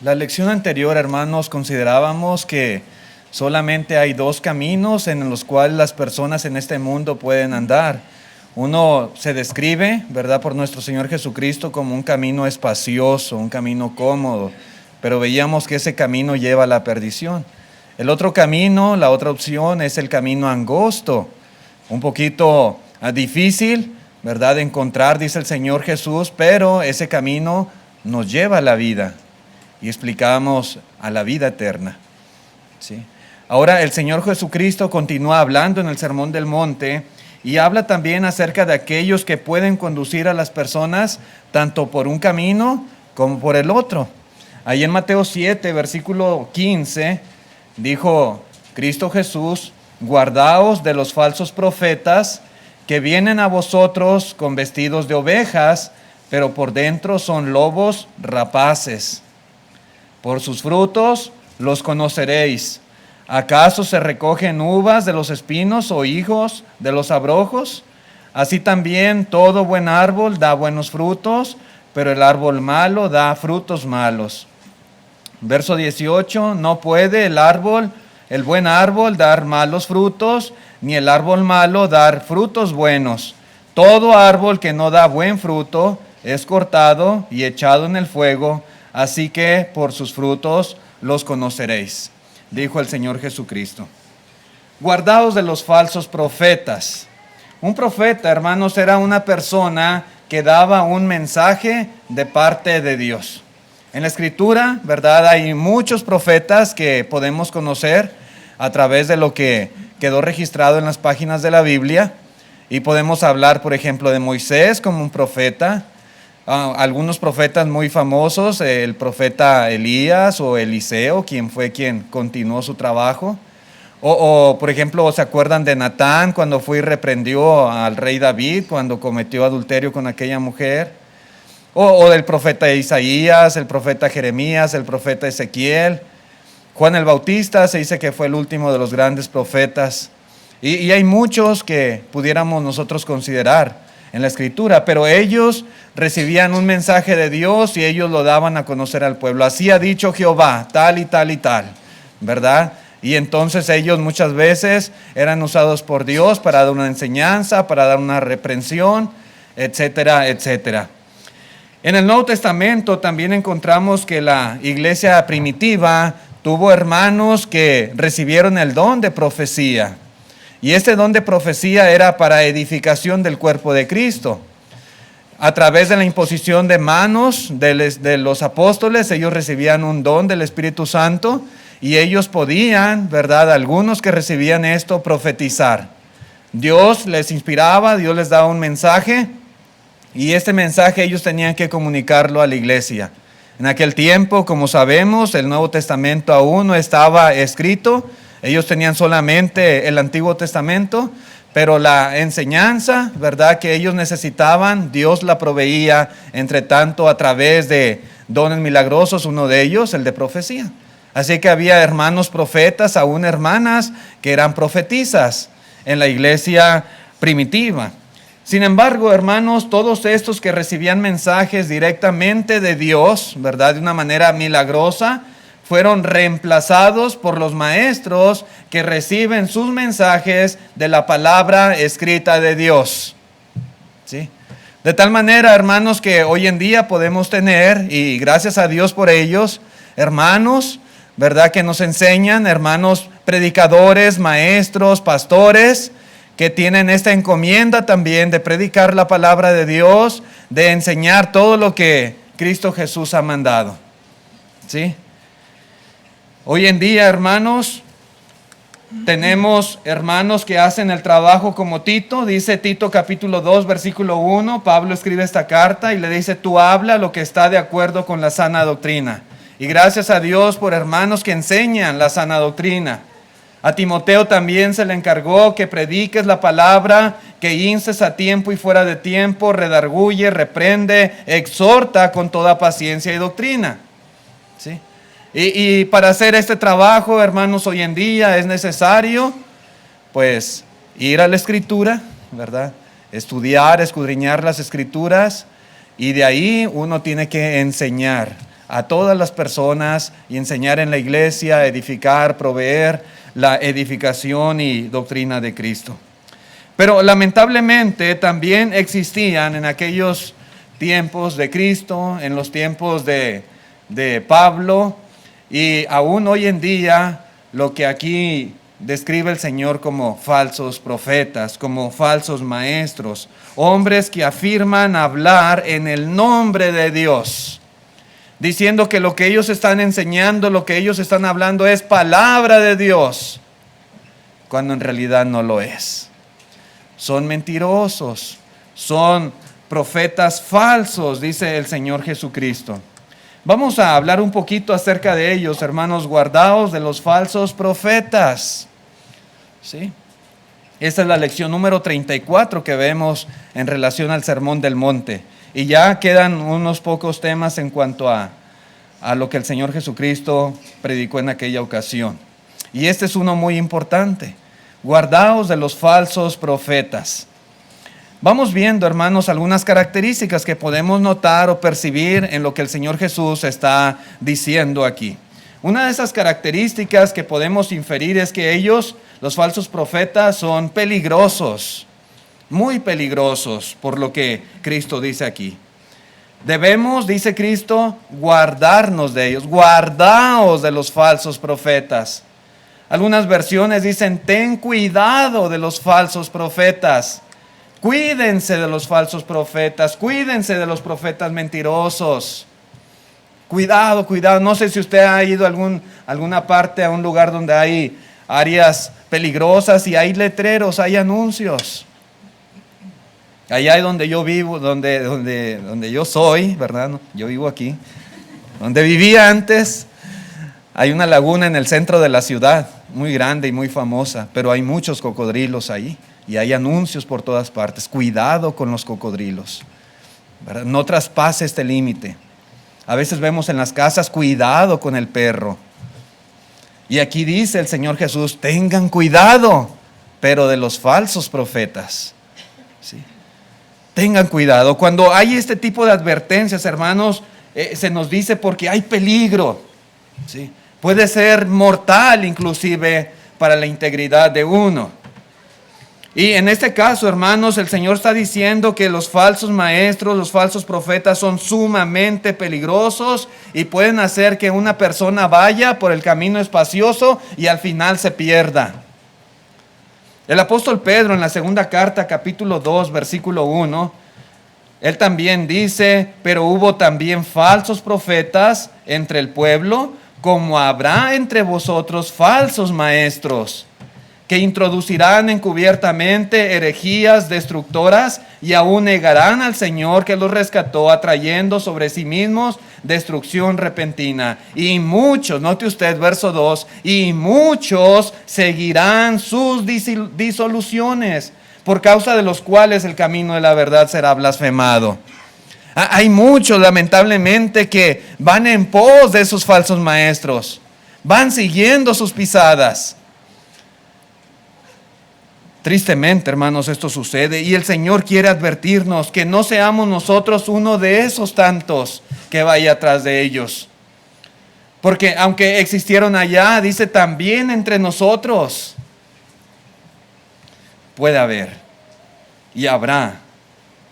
La lección anterior, hermanos, considerábamos que solamente hay dos caminos en los cuales las personas en este mundo pueden andar. Uno se describe, ¿verdad?, por nuestro Señor Jesucristo como un camino espacioso, un camino cómodo, pero veíamos que ese camino lleva a la perdición. El otro camino, la otra opción, es el camino angosto, un poquito difícil, ¿verdad?, de encontrar, dice el Señor Jesús, pero ese camino nos lleva a la vida. Y explicamos a la vida eterna. ¿Sí? Ahora el Señor Jesucristo continúa hablando en el Sermón del Monte y habla también acerca de aquellos que pueden conducir a las personas tanto por un camino como por el otro. Ahí en Mateo 7, versículo 15, dijo Cristo Jesús: guardaos de los falsos profetas que vienen a vosotros con vestidos de ovejas, pero por dentro son lobos rapaces. Por sus frutos los conoceréis. ¿Acaso se recogen uvas de los espinos o higos de los abrojos? Así también todo buen árbol da buenos frutos, pero el árbol malo da frutos malos. Verso 18, no puede el buen árbol dar malos frutos, ni el árbol malo dar frutos buenos. Todo árbol que no da buen fruto es cortado y echado en el fuego. Así que por sus frutos los conoceréis, dijo el Señor Jesucristo. Guardaos de los falsos profetas. Un profeta, hermanos, era una persona que daba un mensaje de parte de Dios. En la Escritura, ¿verdad?, hay muchos profetas que podemos conocer a través de lo que quedó registrado en las páginas de la Biblia. Y podemos hablar, por ejemplo, de Moisés como un profeta. Algunos profetas muy famosos, el profeta Elías o Eliseo, quien continuó su trabajo. Por ejemplo, ¿se acuerdan de Natán cuando fue y reprendió al rey David cuando cometió adulterio con aquella mujer? O del profeta Isaías, el profeta Jeremías, el profeta Ezequiel. Juan el Bautista se dice que fue el último de los grandes profetas. Y hay muchos que pudiéramos nosotros considerar en la Escritura, pero ellos recibían un mensaje de Dios y ellos lo daban a conocer al pueblo. Así ha dicho Jehová, tal y tal y tal, ¿verdad? Y entonces ellos muchas veces eran usados por Dios para dar una enseñanza, para dar una reprensión, etcétera, etcétera. En el Nuevo Testamento también encontramos que la iglesia primitiva tuvo hermanos que recibieron el don de profecía. Y este don de profecía era para edificación del cuerpo de Cristo. A través de la imposición de manos de los apóstoles, ellos recibían un don del Espíritu Santo y ellos podían, ¿verdad?, algunos que recibían esto, profetizar. Dios les inspiraba, Dios les daba un mensaje y este mensaje ellos tenían que comunicarlo a la iglesia. En aquel tiempo, como sabemos, el Nuevo Testamento aún no estaba escrito. Ellos tenían solamente el Antiguo Testamento, pero la enseñanza, ¿verdad?, que ellos necesitaban, Dios la proveía, entre tanto, a través de dones milagrosos, uno de ellos, el de profecía. Así que había hermanos profetas, aún hermanas, que eran profetisas en la iglesia primitiva. Sin embargo, hermanos, todos estos que recibían mensajes directamente de Dios, ¿verdad?, de una manera milagrosa, fueron reemplazados por los maestros que reciben sus mensajes de la palabra escrita de Dios. ¿Sí? De tal manera, hermanos, que hoy en día podemos tener, y gracias a Dios por ellos, hermanos, ¿verdad?, que nos enseñan, hermanos predicadores, maestros, pastores, que tienen esta encomienda también de predicar la palabra de Dios, de enseñar todo lo que Cristo Jesús ha mandado. ¿Sí? Hoy en día, hermanos, tenemos hermanos que hacen el trabajo como Tito. Dice Tito capítulo 2, versículo 1, Pablo escribe esta carta y le dice: tú habla lo que está de acuerdo con la sana doctrina. Y gracias a Dios por hermanos que enseñan la sana doctrina. A Timoteo también se le encargó que prediques la palabra, que instes a tiempo y fuera de tiempo, redarguye, reprende, exhorta con toda paciencia y doctrina. ¿Sí? Y para hacer este trabajo, hermanos, hoy en día es necesario, pues, ir a la Escritura, ¿verdad? Estudiar, escudriñar las Escrituras, y de ahí uno tiene que enseñar a todas las personas y enseñar en la iglesia, edificar, proveer la edificación y doctrina de Cristo. Pero lamentablemente también existían en aquellos tiempos de Cristo, en los tiempos de Pablo, y aún hoy en día lo que aquí describe el Señor como falsos profetas, como falsos maestros, hombres que afirman hablar en el nombre de Dios, diciendo que lo que ellos están enseñando, lo que ellos están hablando es palabra de Dios, cuando en realidad no lo es. Son mentirosos, son profetas falsos, dice el Señor Jesucristo. Vamos a hablar un poquito acerca de ellos, hermanos, guardaos de los falsos profetas. ¿Sí? Esta es la lección número 34 que vemos en relación al Sermón del Monte. Y ya quedan unos pocos temas en cuanto a lo que el Señor Jesucristo predicó en aquella ocasión. Y este es uno muy importante. Guardaos de los falsos profetas. Vamos viendo, hermanos, algunas características que podemos notar o percibir en lo que el Señor Jesús está diciendo aquí. Una de esas características que podemos inferir es que ellos, los falsos profetas, son peligrosos, muy peligrosos, por lo que Cristo dice aquí. Debemos, dice Cristo, guardarnos de ellos. Guardaos de los falsos profetas. Algunas versiones dicen, ten cuidado de los falsos profetas. Cuídense de los falsos profetas. Cuídense de los profetas mentirosos. Cuidado, cuidado. No sé si usted ha ido a alguna parte, a un lugar donde hay áreas peligrosas y hay letreros, hay anuncios. Allá es donde yo vivo, donde yo soy, ¿verdad? Yo vivo aquí. Donde vivía antes, hay una laguna en el centro de la ciudad, muy grande y muy famosa, pero hay muchos cocodrilos ahí y hay anuncios por todas partes. Cuidado con los cocodrilos, ¿verdad? No traspase este límite. A veces vemos en las casas, cuidado con el perro. Y aquí dice el Señor Jesús, tengan cuidado, pero de los falsos profetas. ¿Sí? Tengan cuidado. Cuando hay este tipo de advertencias, hermanos, se nos dice porque hay peligro. ¿Sí? Puede ser mortal inclusive para la integridad de uno. Y en este caso, hermanos, el Señor está diciendo que los falsos maestros, los falsos profetas son sumamente peligrosos y pueden hacer que una persona vaya por el camino espacioso y al final se pierda. El apóstol Pedro en la segunda carta, capítulo 2, versículo 1, él también dice, pero hubo también falsos profetas entre el pueblo, como habrá entre vosotros falsos maestros, que introducirán encubiertamente herejías destructoras y aún negarán al Señor que los rescató, atrayendo sobre sí mismos destrucción repentina. Y muchos, note usted verso 2, y muchos seguirán sus disoluciones, por causa de los cuales el camino de la verdad será blasfemado. Hay muchos, lamentablemente, que van en pos de esos falsos maestros, van siguiendo sus pisadas. Tristemente, hermanos, esto sucede y el Señor quiere advertirnos que no seamos nosotros uno de esos tantos que vaya atrás de ellos. Porque aunque existieron allá, dice también entre nosotros puede haber y habrá,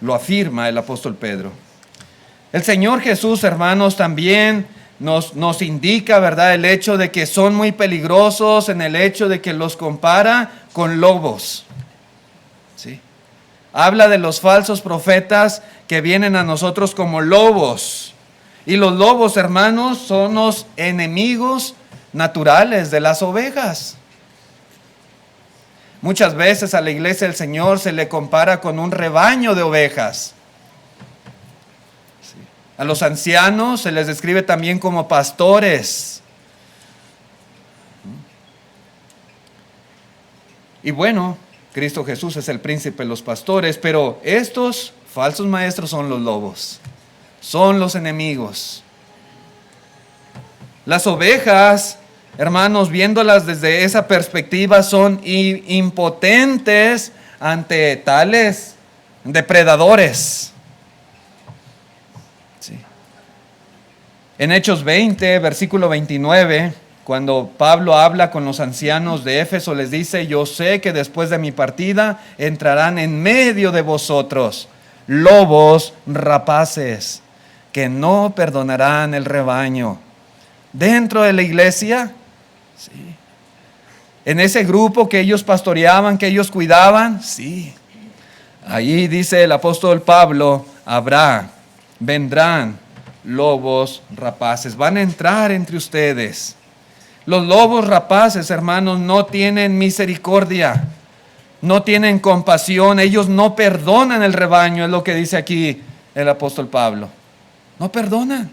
lo afirma el apóstol Pedro. El Señor Jesús, hermanos, también nos indica, ¿verdad?, el hecho de que son muy peligrosos, en el hecho de que los compara con lobos. ¿Sí? Habla de los falsos profetas que vienen a nosotros como lobos. Y los lobos, hermanos, son los enemigos naturales de las ovejas. Muchas veces a la iglesia del Señor se le compara con un rebaño de ovejas. A los ancianos se les describe también como pastores. Y bueno, Cristo Jesús es el príncipe de los pastores, pero estos falsos maestros son los lobos, son los enemigos. Las ovejas, hermanos, viéndolas desde esa perspectiva, son impotentes ante tales depredadores. En Hechos 20, versículo 29, cuando Pablo habla con los ancianos de Éfeso, les dice: yo sé que después de mi partida entrarán en medio de vosotros lobos rapaces, que no perdonarán el rebaño. Dentro de la iglesia, sí. En ese grupo que ellos pastoreaban, que ellos cuidaban, sí. Ahí dice el apóstol Pablo: vendrán lobos rapaces, van a entrar entre ustedes. Los lobos rapaces, hermanos, no tienen misericordia, no tienen compasión, ellos no perdonan el rebaño, es lo que dice aquí el apóstol Pablo. No perdonan.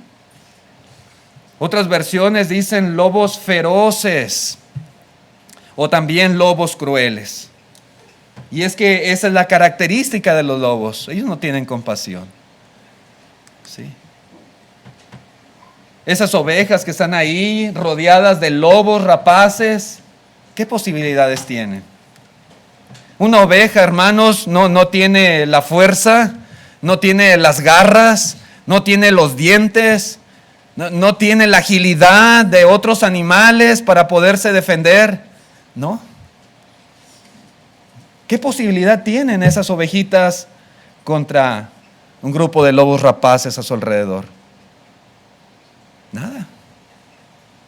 Otras versiones dicen lobos feroces o también lobos crueles. Y es que esa es la característica de los lobos, ellos no tienen compasión. Sí. Esas ovejas que están ahí rodeadas de lobos rapaces, ¿qué posibilidades tienen? Una oveja, hermanos, no tiene la fuerza, no tiene las garras, no tiene los dientes, no tiene la agilidad de otros animales para poderse defender, ¿no? ¿Qué posibilidad tienen esas ovejitas contra un grupo de lobos rapaces a su alrededor? Nada.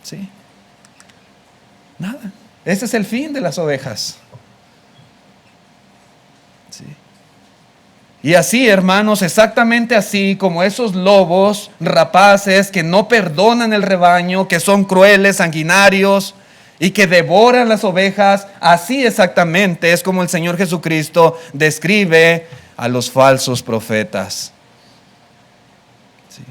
Sí. Nada. Ese es el fin de las ovejas. Sí. Y así, hermanos, exactamente así como esos lobos rapaces que no perdonan el rebaño, que son crueles, sanguinarios y que devoran las ovejas, así exactamente es como el Señor Jesucristo describe a los falsos profetas. Sí.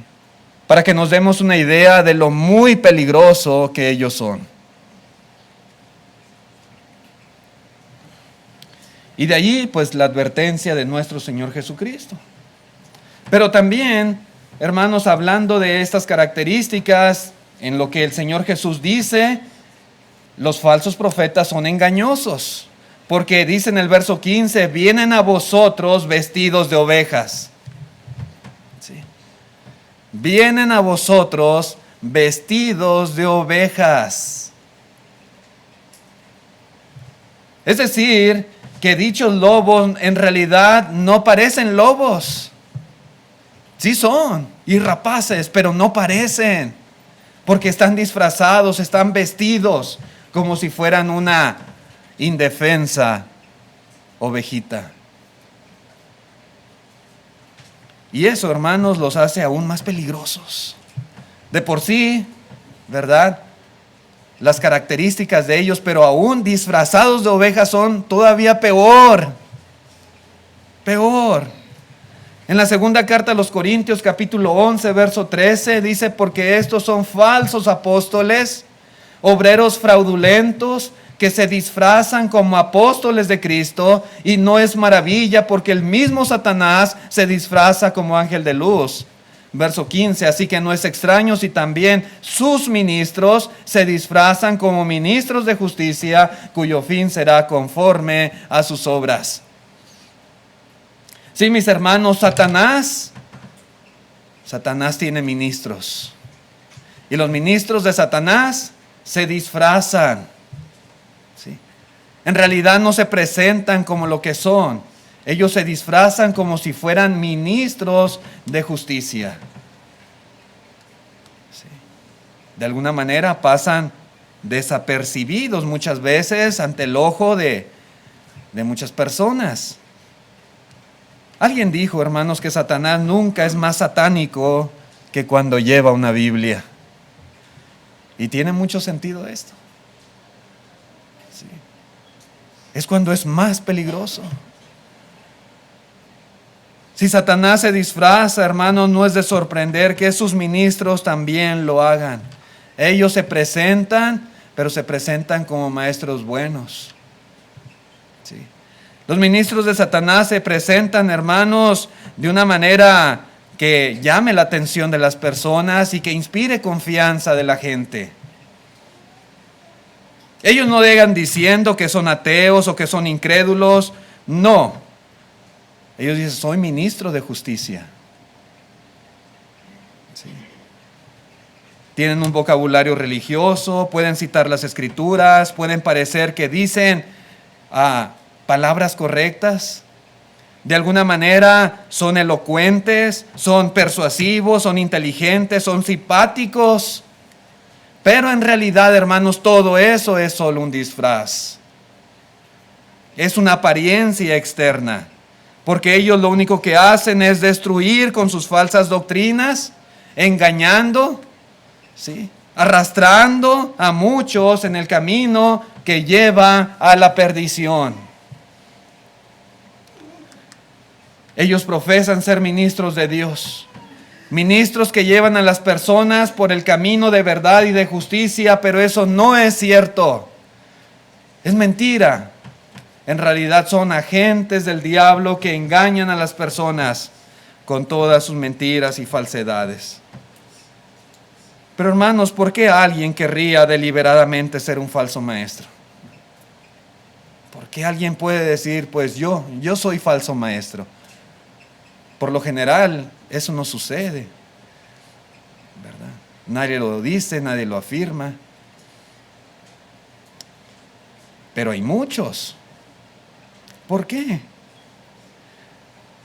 Para que nos demos una idea de lo muy peligroso que ellos son. Y de allí, pues, la advertencia de nuestro Señor Jesucristo. Pero también, hermanos, hablando de estas características, en lo que el Señor Jesús dice, los falsos profetas son engañosos. Porque dice en el verso 15, vienen a vosotros vestidos de ovejas. Sí. Vienen a vosotros vestidos de ovejas. Es decir, que dichos lobos en realidad no parecen lobos. Sí son, y rapaces, pero no parecen, porque están disfrazados, están vestidos como si fueran una indefensa ovejita. Y eso, hermanos, los hace aún más peligrosos. De por sí, ¿verdad?, las características de ellos, pero aún disfrazados de ovejas son todavía peor. Peor. En la segunda carta a los Corintios, capítulo 11, verso 13, dice: porque estos son falsos apóstoles, obreros fraudulentos, que se disfrazan como apóstoles de Cristo, y no es maravilla, porque el mismo Satanás se disfraza como ángel de luz. Verso 15, así que no es extraño si también sus ministros se disfrazan como ministros de justicia, cuyo fin será conforme a sus obras. Sí, mis hermanos, Satanás tiene ministros. Y los ministros de Satanás se disfrazan. ¿Sí? En realidad no se presentan como lo que son. Ellos se disfrazan como si fueran ministros de justicia. Sí. De alguna manera pasan desapercibidos muchas veces ante el ojo de muchas personas. Alguien dijo, hermanos, que Satanás nunca es más satánico que cuando lleva una Biblia. Y tiene mucho sentido esto. Sí. Es cuando es más peligroso. Si Satanás se disfraza, hermanos, no es de sorprender que sus ministros también lo hagan. Ellos se presentan, pero se presentan como maestros buenos. Sí. Los ministros de Satanás se presentan, hermanos, de una manera que llame la atención de las personas y que inspire confianza de la gente. Ellos no llegan diciendo que son ateos o que son incrédulos. No. Ellos dicen, soy ministro de justicia. Sí. tienen un vocabulario religioso, pueden citar las escrituras, pueden parecer que dicen palabras correctas. De alguna manera son elocuentes, son persuasivos, son inteligentes, son simpáticos. Pero en realidad, hermanos, todo eso es solo un disfraz. Es una apariencia externa. Porque ellos lo único que hacen es destruir con sus falsas doctrinas, engañando, ¿sí?, arrastrando a muchos en el camino que lleva a la perdición. Ellos profesan ser ministros de Dios, ministros que llevan a las personas por el camino de verdad y de justicia, pero eso no es cierto. Es mentira. En realidad son agentes del diablo que engañan a las personas con todas sus mentiras y falsedades. Pero hermanos, ¿por qué alguien querría deliberadamente ser un falso maestro? ¿Por qué alguien puede decir, pues yo soy falso maestro? Por lo general, eso no sucede, ¿verdad? Nadie lo dice, nadie lo afirma. Pero hay muchos. ¿Por qué?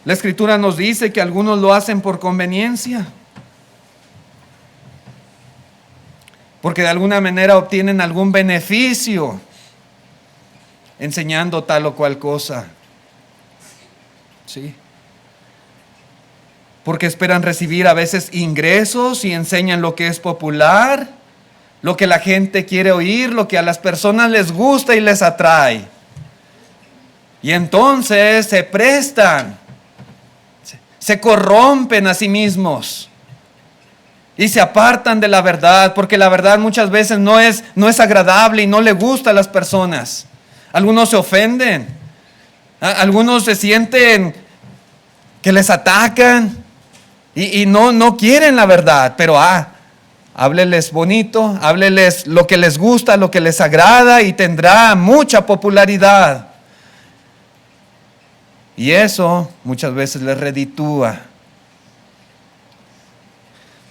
La Escritura nos dice que algunos lo hacen por conveniencia, porque de alguna manera obtienen algún beneficio enseñando tal o cual cosa. ¿Sí? Porque esperan recibir a veces ingresos y enseñan lo que es popular, lo que la gente quiere oír, lo que a las personas les gusta y les atrae. Y entonces se prestan, se corrompen a sí mismos y se apartan de la verdad, porque la verdad muchas veces no es agradable y no le gusta a las personas. Algunos se ofenden, algunos se sienten que les atacan y no quieren la verdad, pero hábleles bonito, hábleles lo que les gusta, lo que les agrada y tendrá mucha popularidad. Y eso muchas veces les reditúa.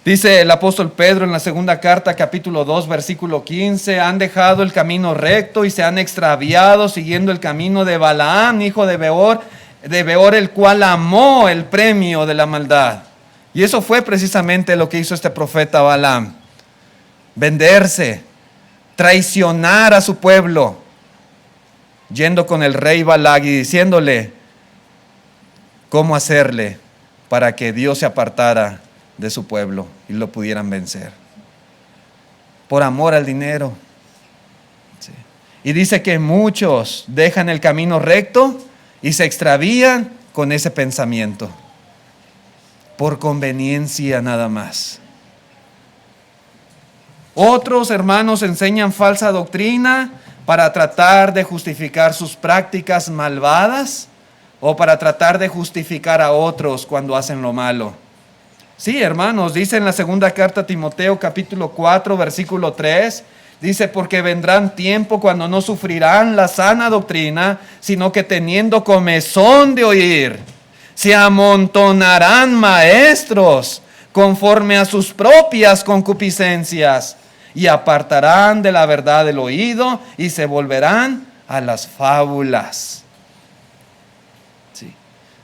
Dice el apóstol Pedro en la segunda carta, capítulo 2, versículo 15, han dejado el camino recto y se han extraviado siguiendo el camino de Balaam, hijo de Beor, el cual amó el premio de la maldad. Y eso fue precisamente lo que hizo este profeta Balaam. Venderse, traicionar a su pueblo, yendo con el rey Balac y diciéndole cómo hacerle para que Dios se apartara de su pueblo y lo pudieran vencer. Por amor al dinero. Sí. Y dice que muchos dejan el camino recto y se extravían con ese pensamiento. Por conveniencia nada más. Otros hermanos enseñan falsa doctrina para tratar de justificar sus prácticas malvadas o para tratar de justificar a otros cuando hacen lo malo. Sí, hermanos, dice en la segunda carta a Timoteo, capítulo 4, versículo 3, dice, porque vendrán tiempo cuando no sufrirán la sana doctrina, sino que teniendo comezón de oír, se amontonarán maestros conforme a sus propias concupiscencias y apartarán de la verdad el oído y se volverán a las fábulas. Sí.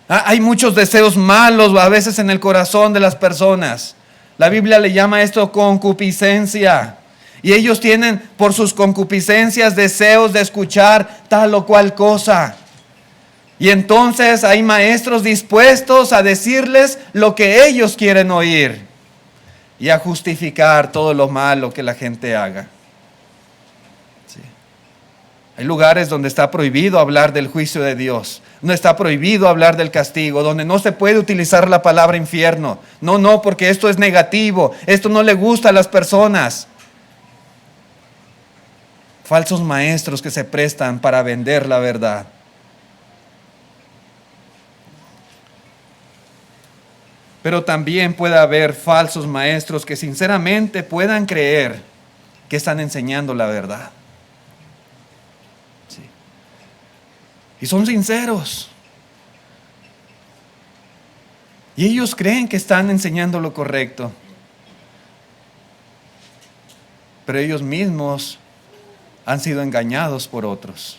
Hay muchos deseos malos a veces en el corazón de las personas. La Biblia le llama esto concupiscencia. Y ellos tienen por sus concupiscencias deseos de escuchar tal o cual cosa. Y entonces hay maestros dispuestos a decirles lo que ellos quieren oír y a justificar todo lo malo que la gente haga. Sí. Hay lugares donde está prohibido hablar del juicio de Dios, donde está prohibido hablar del castigo, donde no se puede utilizar la palabra infierno. No, porque esto es negativo, esto no le gusta a las personas. Falsos maestros que se prestan para vender la verdad. Pero también puede haber falsos maestros que sinceramente puedan creer que están enseñando la verdad. Sí. Y son sinceros. Y ellos creen que están enseñando lo correcto. pero ellos mismos han sido engañados por otros.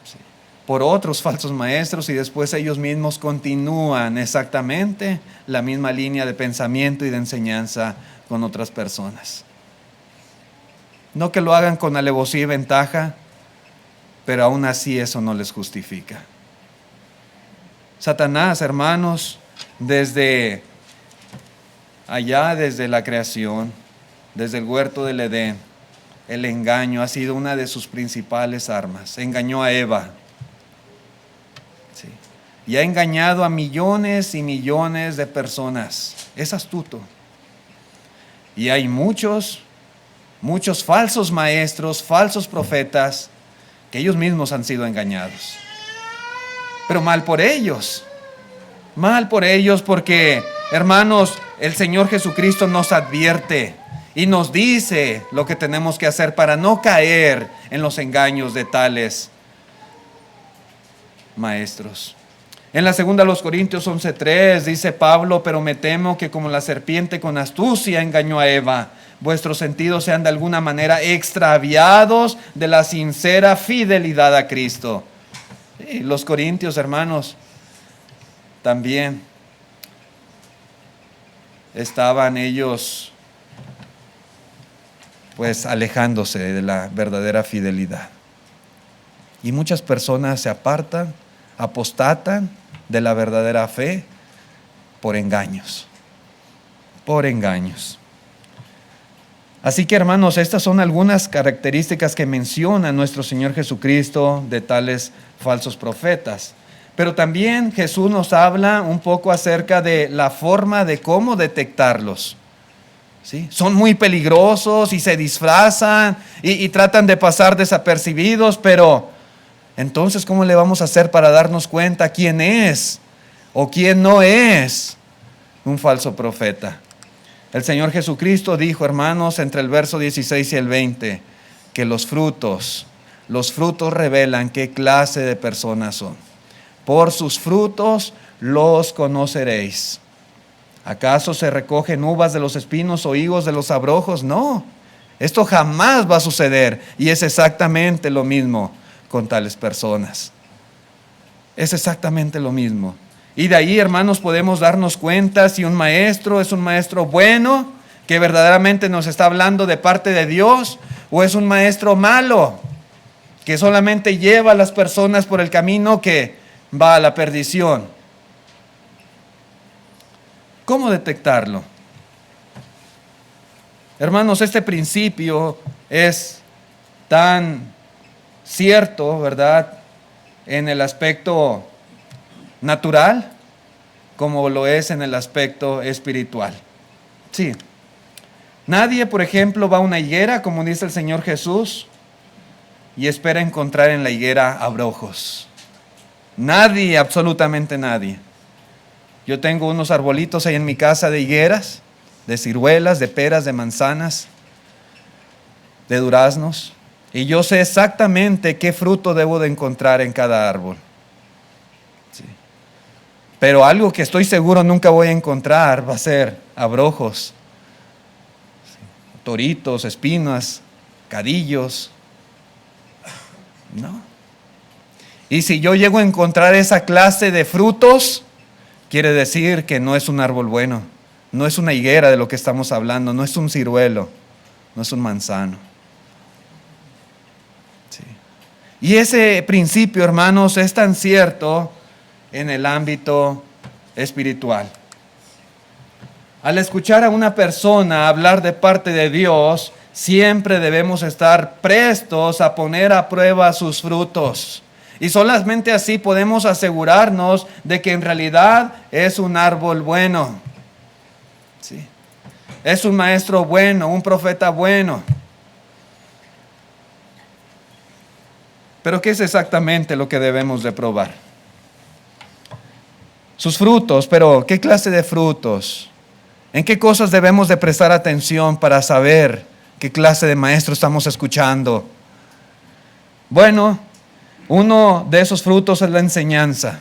Sí. Por otros falsos maestros, y después ellos mismos continúan exactamente la misma línea de pensamiento y de enseñanza con otras personas. No que lo hagan con alevosía y ventaja, pero aún así eso no les justifica. Satanás, hermanos, desde allá, desde la creación, desde el huerto del Edén, el engaño ha sido una de sus principales armas. Engañó a Eva. Sí. Y ha engañado a millones y millones de personas. Es astuto. Y hay muchos falsos maestros, falsos profetas, que ellos mismos han sido engañados. Pero mal por ellos, porque, hermanos, el Señor Jesucristo nos advierte y nos dice lo que tenemos que hacer para no caer en los engaños de tales maestros. En la segunda a los Corintios 11:3 dice Pablo: pero me temo que como la serpiente con astucia engañó a Eva, vuestros sentidos sean de alguna manera extraviados de la sincera fidelidad a Cristo. Y los corintios, hermanos, también estaban ellos pues alejándose de la verdadera fidelidad. Y muchas personas se apartan, apostatan de la verdadera fe por engaños. Así que, hermanos, estas son algunas características que menciona nuestro Señor Jesucristo de tales falsos profetas. Pero también Jesús nos habla un poco acerca de la forma de cómo detectarlos. ¿Sí? Son muy peligrosos y se disfrazan y tratan de pasar desapercibidos, pero entonces, ¿cómo le vamos a hacer para darnos cuenta quién es o quién no es un falso profeta? El Señor Jesucristo dijo, hermanos, entre el verso 16 y el 20, que los frutos revelan qué clase de personas son. Por sus frutos los conoceréis. ¿Acaso se recogen uvas de los espinos o higos de los abrojos? No, esto jamás va a suceder, y es exactamente lo mismo con tales personas. Es exactamente lo mismo. Y de ahí, hermanos, podemos darnos cuenta si un maestro es un maestro bueno, que verdaderamente nos está hablando de parte de Dios, o es un maestro malo, que solamente lleva a las personas por el camino que va a la perdición. ¿Cómo detectarlo? Hermanos, este principio es tan cierto, ¿verdad?, en el aspecto natural como lo es en el aspecto espiritual. Sí. Nadie, por ejemplo, va a una higuera, como dice el Señor Jesús, y espera encontrar en la higuera abrojos. Nadie, absolutamente nadie. Yo tengo unos arbolitos ahí en mi casa de higueras, de ciruelas, de peras, de manzanas, de duraznos, y yo sé exactamente qué fruto debo de encontrar en cada árbol. Sí. Pero algo que estoy seguro nunca voy a encontrar va a ser abrojos, toritos, espinas, cadillos. No. Y si yo llego a encontrar esa clase de frutos, quiere decir que no es un árbol bueno, no es una higuera de lo que estamos hablando, no es un ciruelo, no es un manzano. Sí. Y ese principio, hermanos, es tan cierto en el ámbito espiritual. Al escuchar a una persona hablar de parte de Dios, siempre debemos estar prestos a poner a prueba sus frutos. Y solamente así podemos asegurarnos de que en realidad es un árbol bueno. Sí. Es un maestro bueno, un profeta bueno. Pero ¿qué es exactamente lo que debemos de probar? Sus frutos, pero ¿qué clase de frutos? ¿En qué cosas debemos de prestar atención para saber qué clase de maestro estamos escuchando? Bueno, uno de esos frutos es la enseñanza.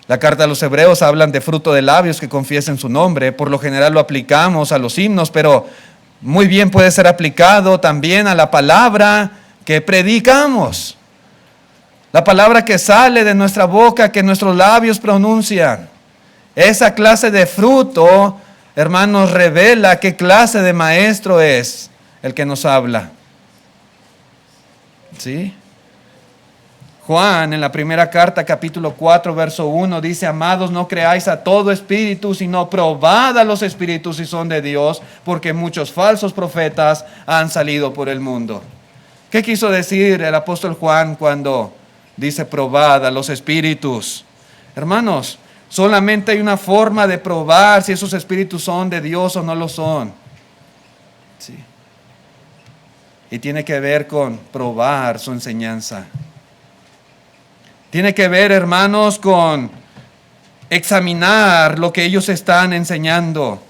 La carta a los Hebreos hablan de fruto de labios que confiesen su nombre. Por lo general lo aplicamos a los himnos, pero muy bien puede ser aplicado también a la palabra que predicamos. La palabra que sale de nuestra boca, que nuestros labios pronuncian. Esa clase de fruto, hermanos, revela qué clase de maestro es el que nos habla. ¿Sí? Juan, en la primera carta, capítulo 4, verso 1, dice: amados, no creáis a todo espíritu, sino probad a los espíritus si son de Dios, porque muchos falsos profetas han salido por el mundo. ¿Qué quiso decir el apóstol Juan cuando dice probad a los espíritus? Hermanos, solamente hay una forma de probar si esos espíritus son de Dios o no lo son. Sí. Y tiene que ver con probar su enseñanza. Tiene que ver, hermanos, con examinar lo que ellos están enseñando.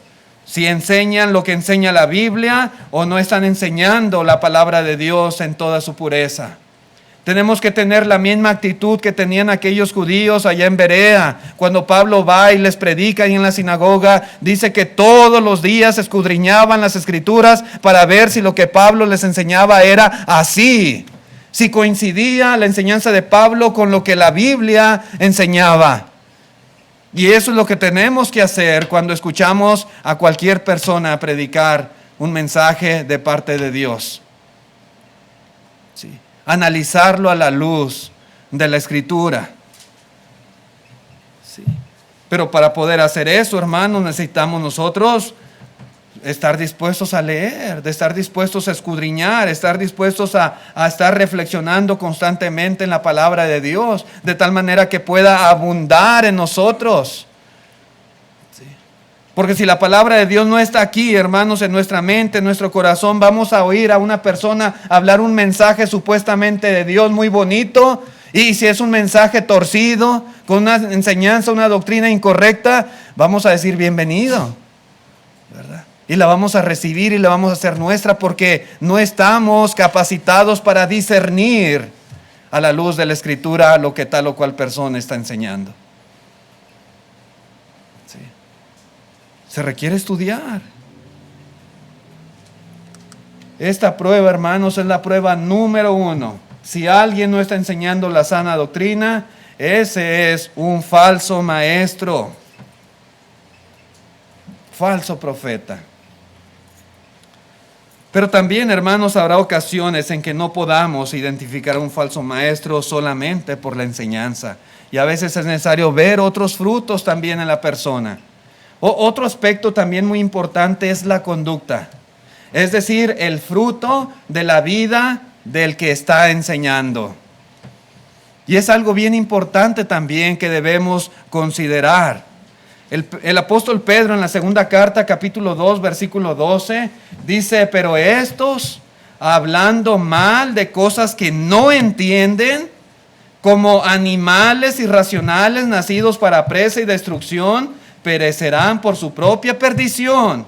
Si enseñan lo que enseña la Biblia o no están enseñando la palabra de Dios en toda su pureza. Tenemos que tener la misma actitud que tenían aquellos judíos allá en Berea. Cuando Pablo va y les predica ahí en la sinagoga, dice que todos los días escudriñaban las escrituras para ver si lo que Pablo les enseñaba era así. Si coincidía la enseñanza de Pablo con lo que la Biblia enseñaba. Y eso es lo que tenemos que hacer cuando escuchamos a cualquier persona predicar un mensaje de parte de Dios. Sí. Analizarlo a la luz de la Escritura. Sí. Pero para poder hacer eso, hermanos, necesitamos nosotros estar dispuestos a leer, de estar dispuestos a escudriñar, estar dispuestos a estar reflexionando constantemente en la palabra de Dios, de tal manera que pueda abundar en nosotros. Sí. Porque si la palabra de Dios no está aquí, hermanos, en nuestra mente, en nuestro corazón, vamos a oír a una persona hablar un mensaje supuestamente de Dios muy bonito, y si es un mensaje torcido, con una enseñanza, una doctrina incorrecta, vamos a decir bienvenido, ¿verdad? Y la vamos a recibir y la vamos a hacer nuestra, porque no estamos capacitados para discernir a la luz de la Escritura lo que tal o cual persona está enseñando. Sí. Se requiere estudiar. Esta prueba, hermanos, es la prueba número 1. Si alguien no está enseñando la sana doctrina, ese es un falso maestro, falso profeta. Pero también, hermanos, habrá ocasiones en que no podamos identificar a un falso maestro solamente por la enseñanza. Y a veces es necesario ver otros frutos también en la persona. Otro aspecto también muy importante es la conducta. Es decir, el fruto de la vida del que está enseñando. Y es algo bien importante también que debemos considerar. El apóstol Pedro en la segunda carta, capítulo 2, versículo 12, dice: pero estos, hablando mal de cosas que no entienden, como animales irracionales nacidos para presa y destrucción, perecerán por su propia perdición,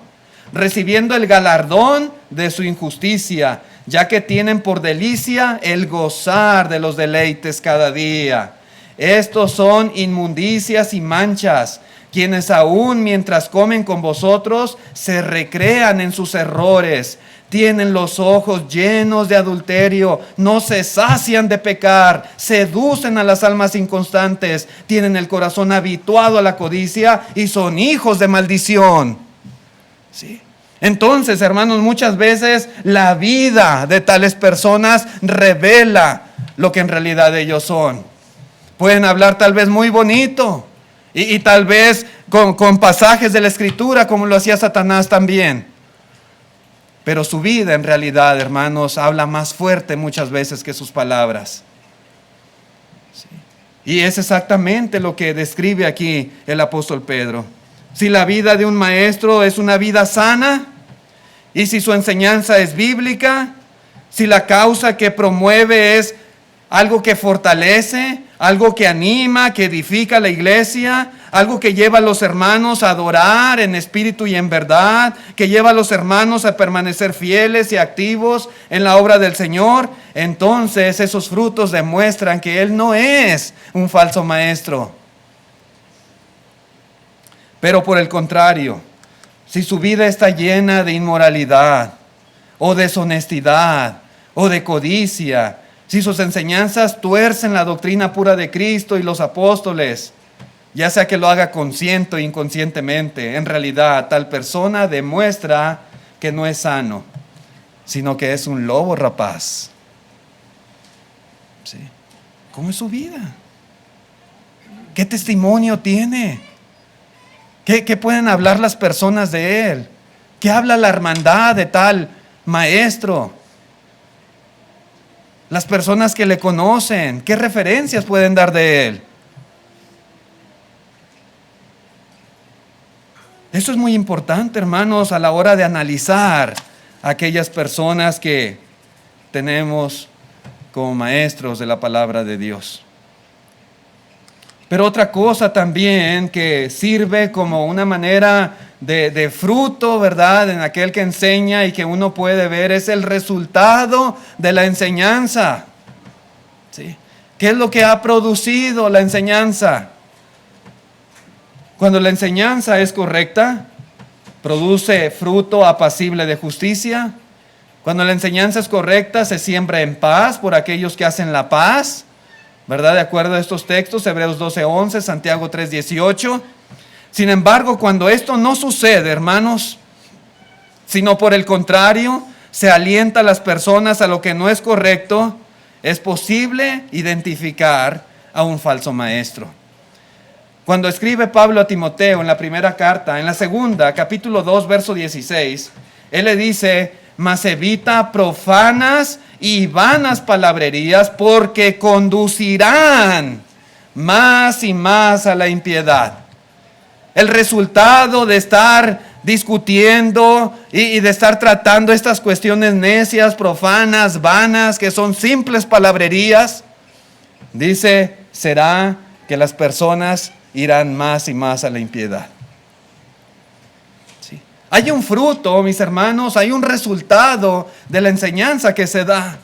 recibiendo el galardón de su injusticia, ya que tienen por delicia el gozar de los deleites cada día. Estos son inmundicias y manchas, quienes aún mientras comen con vosotros se recrean en sus errores. Tienen los ojos llenos de adulterio, no se sacian de pecar, seducen a las almas inconstantes, tienen el corazón habituado a la codicia y son hijos de maldición. ¿Sí? Entonces, hermanos, muchas veces la vida de tales personas revela lo que en realidad ellos son. Pueden hablar tal vez muy bonito y tal vez con pasajes de la Escritura, como lo hacía Satanás también. Pero su vida en realidad, hermanos, habla más fuerte muchas veces que sus palabras. Sí. Y es exactamente lo que describe aquí el apóstol Pedro. Si la vida de un maestro es una vida sana, y si su enseñanza es bíblica, si la causa que promueve es algo que fortalece, algo que anima, que edifica la iglesia, algo que lleva a los hermanos a adorar en espíritu y en verdad, que lleva a los hermanos a permanecer fieles y activos en la obra del Señor, entonces esos frutos demuestran que Él no es un falso maestro. Pero por el contrario, si su vida está llena de inmoralidad o deshonestidad o de codicia, si sus enseñanzas tuercen la doctrina pura de Cristo y los apóstoles, ya sea que lo haga consciente o inconscientemente, en realidad tal persona demuestra que no es sano, sino que es un lobo rapaz. ¿Sí? ¿Cómo es su vida? ¿Qué testimonio tiene? ¿Qué pueden hablar las personas de él? ¿Qué habla la hermandad de tal maestro? Las personas que le conocen, ¿qué referencias pueden dar de él? Eso es muy importante, hermanos, a la hora de analizar a aquellas personas que tenemos como maestros de la palabra de Dios. Pero otra cosa también que sirve como una manera de fruto, ¿verdad?, en aquel que enseña y que uno puede ver es el resultado de la enseñanza. ¿Sí? ¿Qué es lo que ha producido la enseñanza? Cuando la enseñanza es correcta, produce fruto apacible de justicia. Cuando la enseñanza es correcta, se siembra en paz por aquellos que hacen la paz, ¿verdad? De acuerdo a estos textos, Hebreos 12:11, Santiago 3:18. Sin embargo, cuando esto no sucede, hermanos, sino por el contrario, se alienta a las personas a lo que no es correcto, es posible identificar a un falso maestro. Cuando escribe Pablo a Timoteo en la primera carta, en la segunda, capítulo 2, verso 16, él le dice: mas evita profanas y vanas palabrerías, porque conducirán más y más a la impiedad. El resultado de estar discutiendo y de estar tratando estas cuestiones necias, profanas, vanas, que son simples palabrerías, dice, será que las personas irán más y más a la impiedad. ¿Sí? Hay un fruto, mis hermanos, hay un resultado de la enseñanza que se da.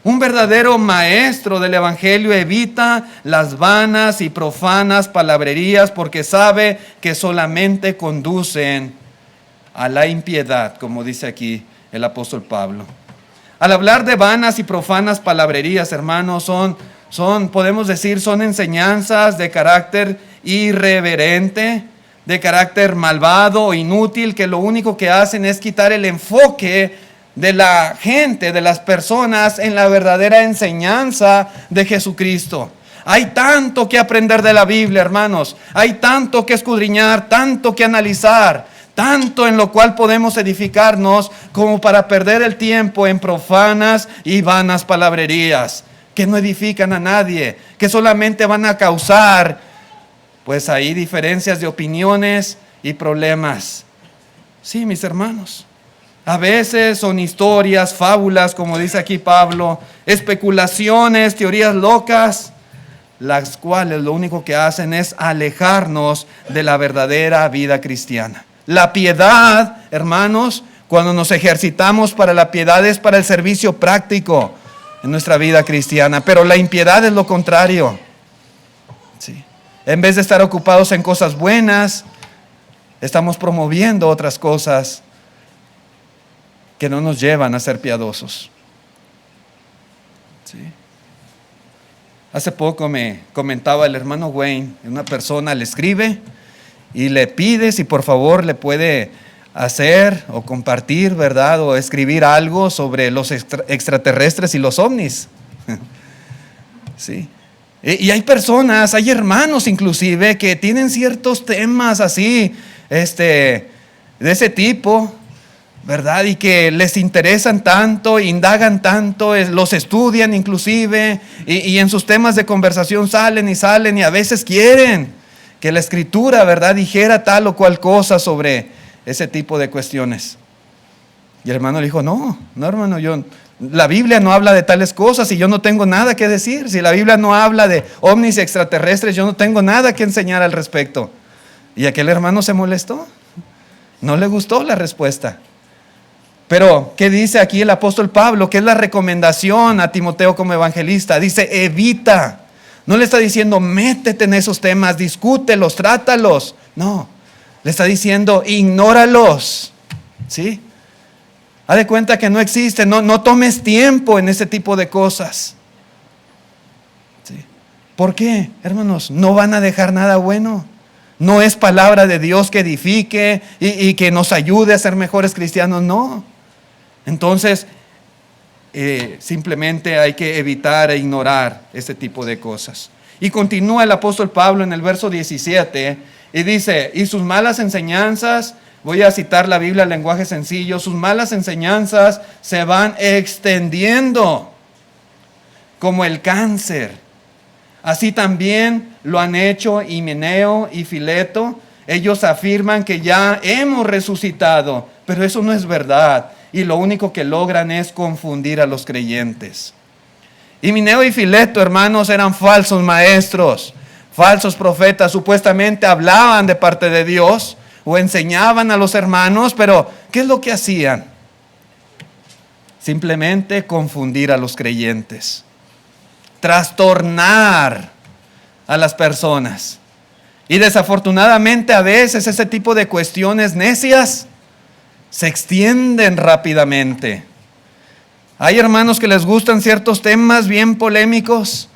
Un verdadero maestro del evangelio evita las vanas y profanas palabrerías porque sabe que solamente conducen a la impiedad, como dice aquí el apóstol Pablo. Al hablar de vanas y profanas palabrerías, hermanos, podemos decir, son enseñanzas de carácter irreverente, de carácter malvado o inútil, que lo único que hacen es quitar el enfoque de la gente, de las personas, en la verdadera enseñanza de Jesucristo. Hay tanto que aprender de la Biblia, hermanos. Hay tanto que escudriñar, tanto que analizar, tanto en lo cual podemos edificarnos como para perder el tiempo en profanas y vanas palabrerías que no edifican a nadie, que solamente van a causar, pues ahí, diferencias de opiniones y problemas. Sí, mis hermanos. A veces son historias, fábulas, como dice aquí Pablo, especulaciones, teorías locas, las cuales lo único que hacen es alejarnos de la verdadera vida cristiana. La piedad, hermanos, cuando nos ejercitamos para la piedad, es para el servicio práctico en nuestra vida cristiana, pero la impiedad es lo contrario. Sí. En vez de estar ocupados en cosas buenas, estamos promoviendo otras cosas que no nos llevan a ser piadosos. ¿Sí? Hace poco me comentaba el hermano Wayne, una persona le escribe y le pide si por favor le puede hacer o compartir, ¿verdad? O escribir algo sobre los extraterrestres y los ovnis. ¿Sí? Y hay personas, hay hermanos inclusive que tienen ciertos temas así, de ese tipo, ¿verdad? Y que les interesan tanto, indagan tanto, los estudian inclusive, y en sus temas de conversación salen y a veces quieren que la Escritura, ¿verdad?, dijera tal o cual cosa sobre ese tipo de cuestiones. Y el hermano le dijo, no hermano, la Biblia no habla de tales cosas y yo no tengo nada que decir. Si la Biblia no habla de ovnis extraterrestres, yo no tengo nada que enseñar al respecto. Y aquel hermano se molestó, no le gustó la respuesta. Pero, ¿qué dice aquí el apóstol Pablo? ¿Qué es la recomendación a Timoteo como evangelista? Dice, evita. No le está diciendo, métete en esos temas, discútelos, trátalos. No, Le está diciendo, ignóralos. ¿Sí? Haz de cuenta que no existe, no tomes tiempo en ese tipo de cosas. ¿Sí? ¿Por qué, hermanos? No van a dejar nada bueno. No es palabra de Dios que edifique y que nos ayude a ser mejores cristianos, no. Entonces, simplemente hay que evitar e ignorar este tipo de cosas. Y continúa el apóstol Pablo en el verso 17 y dice, y sus malas enseñanzas, voy a citar la Biblia en lenguaje sencillo, sus malas enseñanzas se van extendiendo como el cáncer. Así también lo han hecho Himeneo y Fileto. Ellos afirman que ya hemos resucitado, pero eso no es verdad. Y lo único que logran es confundir a los creyentes. Himeneo y Fileto, hermanos, eran falsos maestros, falsos profetas. Supuestamente hablaban de parte de Dios o enseñaban a los hermanos, pero ¿qué es lo que hacían? Simplemente confundir a los creyentes. Trastornar a las personas. Y desafortunadamente a veces ese tipo de cuestiones necias se extienden rápidamente. Hay hermanos que les gustan ciertos temas bien polémicos,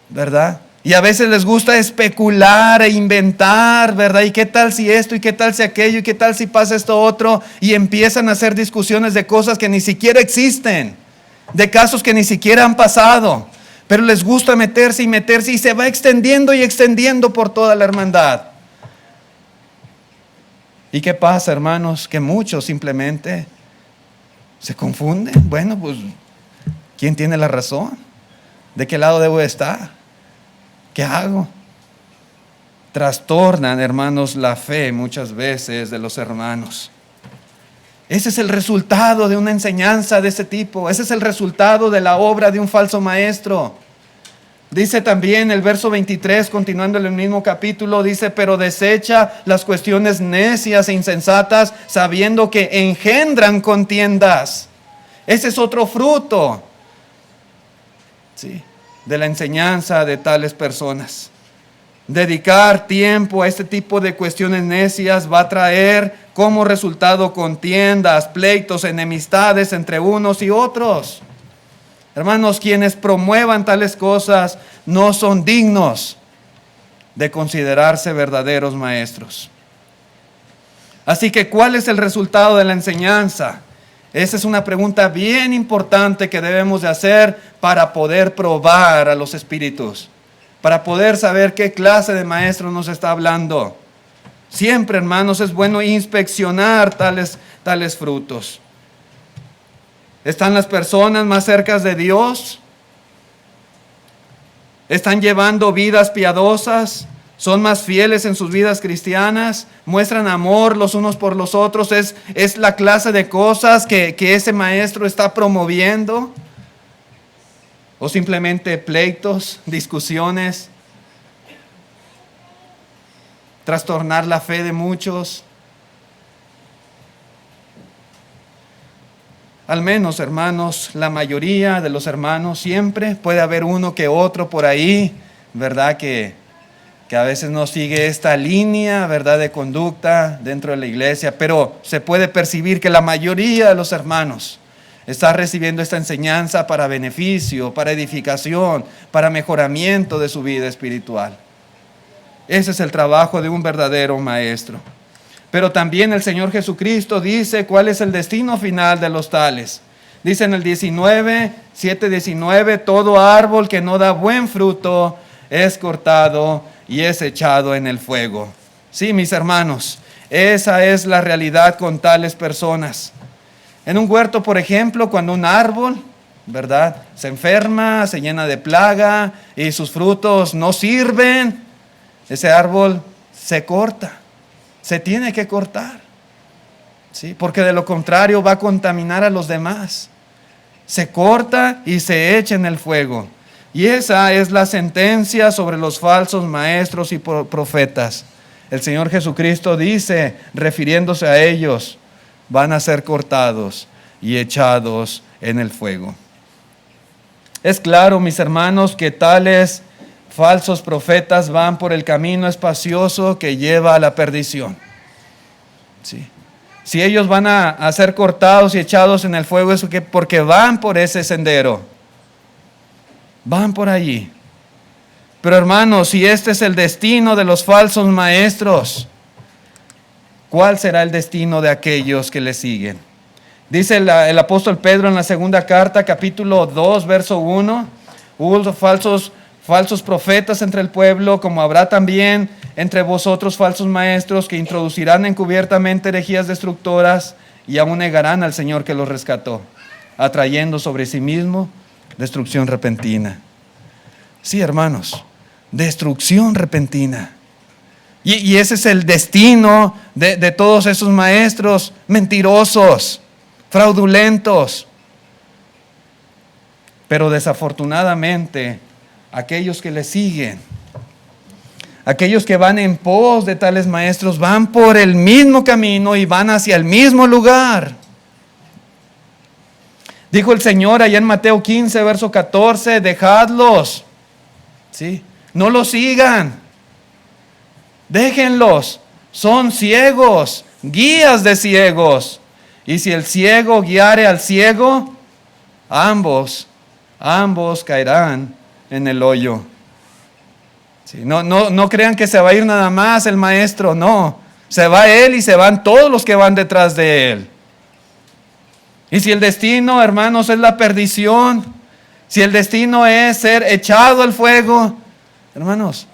¿verdad? Y a veces les gusta especular e inventar, ¿verdad? ¿Y qué tal si esto? ¿Y qué tal si aquello? ¿Y qué tal si pasa esto otro? Y empiezan a hacer discusiones de cosas que ni siquiera existen, de casos que ni siquiera han pasado. Pero les gusta meterse y se va extendiendo y extendiendo por toda la hermandad. ¿Y qué pasa, hermanos? Que muchos simplemente se confunden. Bueno, pues, ¿quién tiene la razón? ¿De qué lado debo estar? ¿Qué hago? Trastornan, hermanos, la fe muchas veces de los hermanos. Ese es el resultado de una enseñanza de ese tipo. Ese es el resultado de la obra de un falso maestro. Dice también el verso 23, continuando en el mismo capítulo, dice, pero desecha las cuestiones necias e insensatas, sabiendo que engendran contiendas. Ese es otro fruto, ¿sí?, de la enseñanza de tales personas. Dedicar tiempo a este tipo de cuestiones necias va a traer como resultado contiendas, pleitos, enemistades entre unos y otros. Hermanos, quienes promuevan tales cosas no son dignos de considerarse verdaderos maestros. Así que, ¿cuál es el resultado de la enseñanza? Esa es una pregunta bien importante que debemos de hacer para poder probar a los espíritus, para poder saber qué clase de maestro nos está hablando. Siempre, hermanos, es bueno inspeccionar tales frutos. ¿Están las personas más cerca de Dios? ¿Están llevando vidas piadosas? ¿Son más fieles en sus vidas cristianas? ¿Muestran amor los unos por los otros? ¿Es la clase de cosas que ese maestro está promoviendo? ¿O simplemente pleitos, discusiones, trastornar la fe de muchos? Al menos, hermanos, la mayoría de los hermanos, siempre puede haber uno que otro por ahí, ¿verdad?, que a veces no sigue esta línea, ¿verdad?, de conducta dentro de la iglesia, pero se puede percibir que la mayoría de los hermanos está recibiendo esta enseñanza para beneficio, para edificación, para mejoramiento de su vida espiritual. Ese es el trabajo de un verdadero maestro. Pero también el Señor Jesucristo dice cuál es el destino final de los tales. Dice en el 7:19, todo árbol que no da buen fruto es cortado y es echado en el fuego. Sí, mis hermanos, esa es la realidad con tales personas. En un huerto, por ejemplo, cuando un árbol, ¿verdad?, se enferma, se llena de plaga y sus frutos no sirven, ese árbol se corta. Se tiene que cortar, ¿sí?, porque de lo contrario va a contaminar a los demás. Se corta y se echa en el fuego. Y esa es la sentencia sobre los falsos maestros y profetas. El Señor Jesucristo dice, refiriéndose a ellos, van a ser cortados y echados en el fuego. Es claro, mis hermanos, que tales falsos profetas van por el camino espacioso que lleva a la perdición. Sí. Si ellos van a ser cortados y echados en el fuego, es porque van por ese sendero. Van por allí. Pero hermanos, si este es el destino de los falsos maestros, ¿cuál será el destino de aquellos que le siguen? Dice el apóstol Pedro en la segunda carta, capítulo 2, verso 1, hubo falsos profetas entre el pueblo, como habrá también entre vosotros falsos maestros que introducirán encubiertamente herejías destructoras y aún negarán al Señor que los rescató, atrayendo sobre sí mismo destrucción repentina. Sí, hermanos, destrucción repentina. Y ese es el destino de todos esos maestros mentirosos, fraudulentos. Pero desafortunadamente, aquellos que le siguen, aquellos que van en pos de tales maestros, van por el mismo camino y van hacia el mismo lugar. Dijo el Señor allá en Mateo 15, verso 14, dejadlos, ¿sí? No los sigan, déjenlos, son ciegos, guías de ciegos. Y si el ciego guiare al ciego, ambos caerán en el hoyo. Sí, no crean que se va a ir nada más el maestro, no. Se va él y se van todos los que van detrás de él. Y si el destino, hermanos, es la perdición, si el destino es ser echado al fuego, hermanos,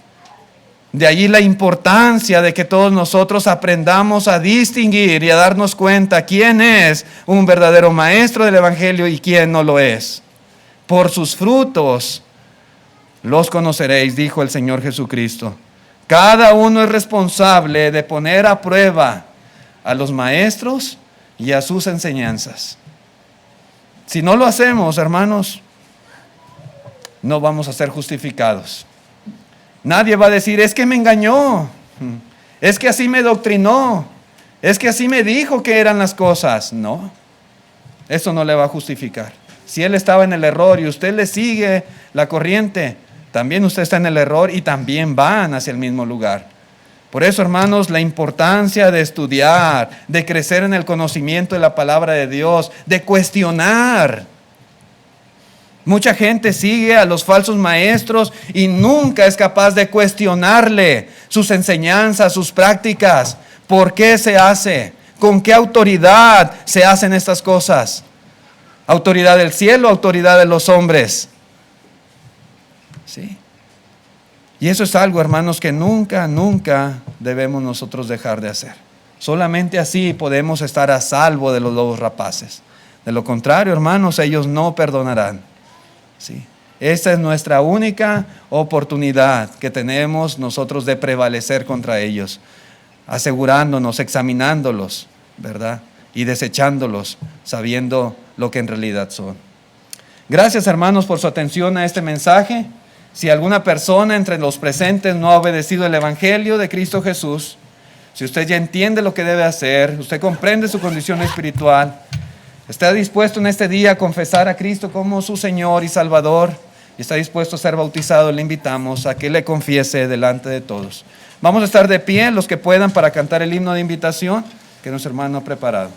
de allí la importancia de que todos nosotros aprendamos a distinguir y a darnos cuenta quién es un verdadero maestro del Evangelio y quién no lo es. Por sus frutos los conoceréis, dijo el Señor Jesucristo. Cada uno es responsable de poner a prueba a los maestros y a sus enseñanzas. Si no lo hacemos, hermanos, no vamos a ser justificados. Nadie va a decir, es que me engañó, es que así me doctrinó, es que así me dijo que eran las cosas. No, eso no le va a justificar. Si él estaba en el error y usted le sigue la corriente, también usted está en el error y también van hacia el mismo lugar. Por eso, hermanos, la importancia de estudiar, de crecer en el conocimiento de la palabra de Dios, de cuestionar. Mucha gente sigue a los falsos maestros y nunca es capaz de cuestionarle sus enseñanzas, sus prácticas. ¿Por qué se hace? ¿Con qué autoridad se hacen estas cosas? ¿Autoridad del cielo, autoridad de los hombres? ¿Sí? Y eso es algo, hermanos, que nunca debemos nosotros dejar de hacer. Solamente así podemos estar a salvo de los lobos rapaces. De lo contrario, hermanos, ellos no perdonarán. ¿Sí? Esta es nuestra única oportunidad que tenemos nosotros de prevalecer contra ellos, asegurándonos, examinándolos, ¿verdad? Y desechándolos, sabiendo lo que en realidad son. Gracias, hermanos, por su atención a este mensaje. Si alguna persona entre los presentes no ha obedecido el Evangelio de Cristo Jesús, si usted ya entiende lo que debe hacer, usted comprende su condición espiritual, está dispuesto en este día a confesar a Cristo como su Señor y Salvador, y está dispuesto a ser bautizado, le invitamos a que le confiese delante de todos. Vamos a estar de pie, los que puedan, para cantar el himno de invitación que nuestro hermano ha preparado.